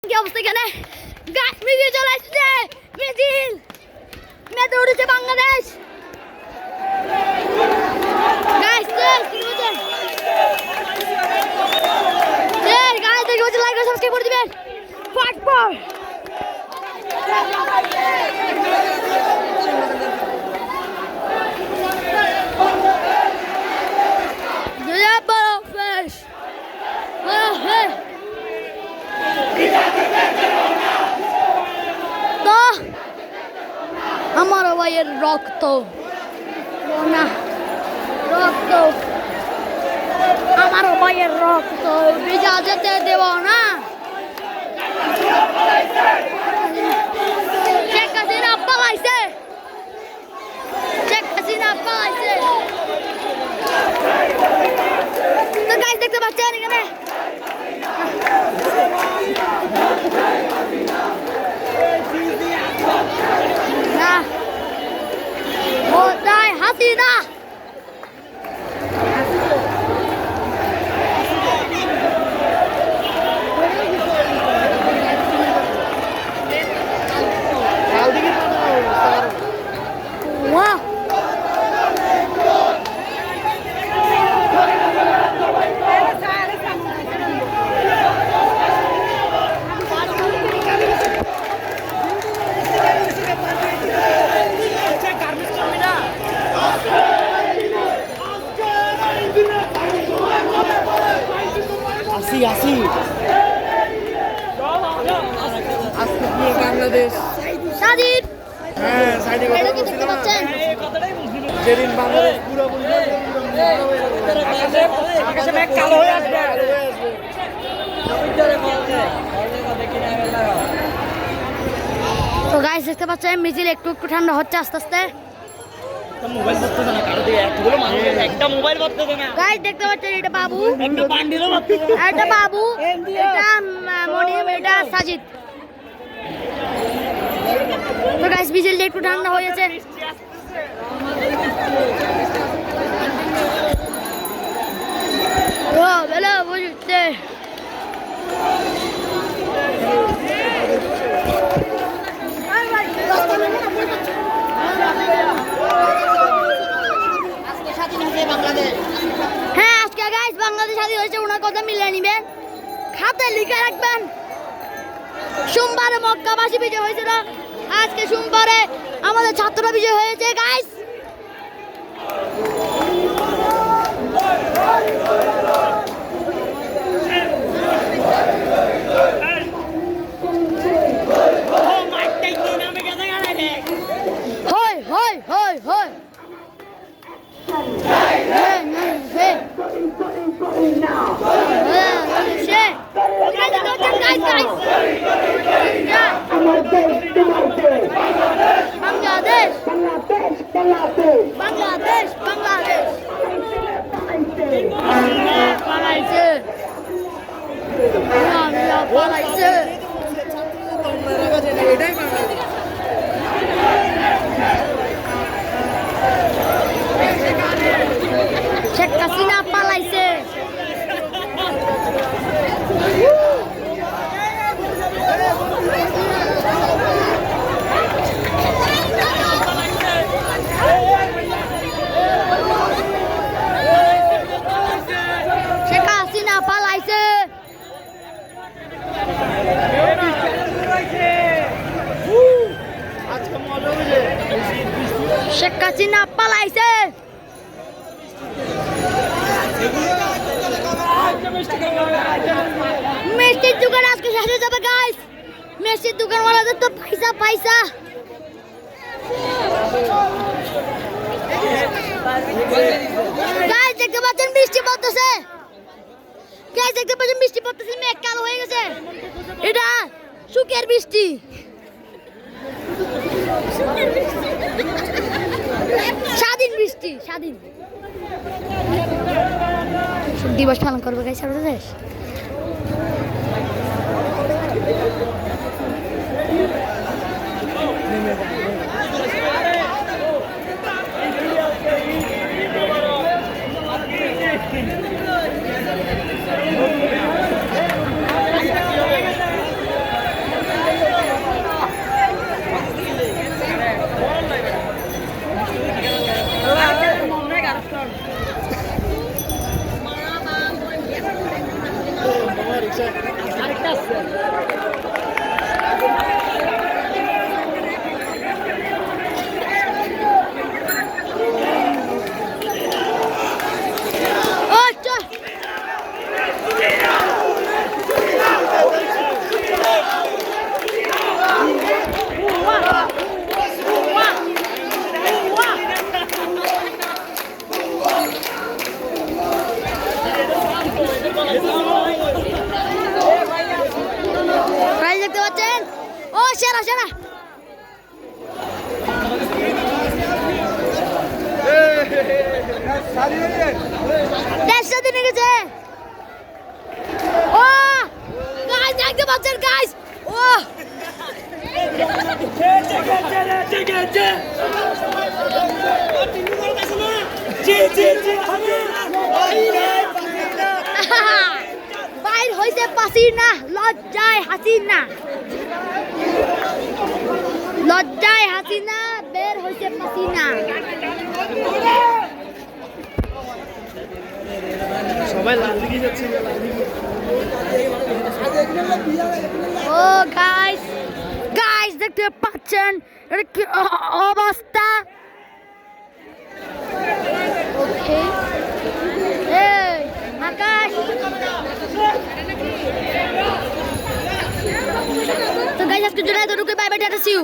কি অবস্থা এখানে গাছ মিছিল চলে আসছে মিছিল মেতে উঠেছে বাংলাদেশ গাইস কি বলছেন গাইস দেখি বলছে লাইক করে সাবস্ক্রাইব করে দিবেন ফাট পর আমার ভাইয়ের রক্ত না রক্ত আমার ভাইয়ের রক্ত ভিজা যেতে দেব না শেখ হাসিনা পালাইছে তো গাইস দেখতে পাচ্ছেন এখানে না কোথায় হাসিনা আসি আজকে পুরো বাংলাদেশ সাদিক হ্যাঁ সাইডে কথা দেখতে বলছিলাম পাচ্ছেন যেদিন বাংলাদেশ পুরোপুরি আকাশে মেঘ কালো হয়ে আসবে তো গাইস দেখতে পাচ্ছেন মিছিল একটু একটু ঠান্ডা হচ্ছে আস্তে আস্তে মোবাইল ধরতেছে না কারো দিয়ে এতগুলো মানুষ একটা মোবাইল ধরতেছে না গাইস দেখতে পাচ্ছেন এটা বাবু একটা বান্ডিলও ধরতেছে না এটা বাবু এটা মনিম এটা সাজিদ তো গাইস মিছিলটা একটু ঠান্ডা হয়েছে ও বেলা বুঝতে হ্যাঁ আজকে গাইস বাংলাদেশ স্বাধীন হয়েছে ওনার কথা মিলিয়ে নিবেন খাতায় লিখে রাখবেন সোমবারে মক্কাবাসী বিজয় হয়েছিল আজকে সোমবারে আমাদের ছাত্ররা বিজয় হয়েছে গাইস হয় হয় হয় হয় বাংলাদেশ বাংলাদেশ বাংলাদেশ পালাইছে পালাইছে এটাই বাংলাদেশ শেখ হাসিনা পালাইছে শেখ হাসিনা পালাইছে শেখ হাসিনা পালাইছে মিষ্টির দোকান আজকে শেষ হয়ে যাবে গাইস মিষ্টির দোকানওয়ালাদের তো পয়সা পয়সা গাইস দেখতে পাচ্ছেন বৃষ্টি পড়তেছে গাইস দেখতে পাচ্ছেন বৃষ্টি পড়তেছে মেঘ কালো হয়ে গেছে এটা সুখের বৃষ্টি স্বাধীন বৃষ্টি স্বাধীন দিবস পালন করবে গাইস সারা দেশ ও সেরা সেরা দেড়শো দিনে গেছে ও গাইস দেখতে পাচ্ছেন গাইস ও বাইর হইছে পাসিনা লজ্জায় হাসিনা লজ্জায় হাসিনা বের হইছে পাসিনা সবাই লাল দিকে যাচ্ছে ও গাইস গাইস দেখতে পাচ্ছেন এটা কি অবস্থা ওকে এই আকাশ তো গাইস আজকে জন্য এতটুকু bye bye tata see you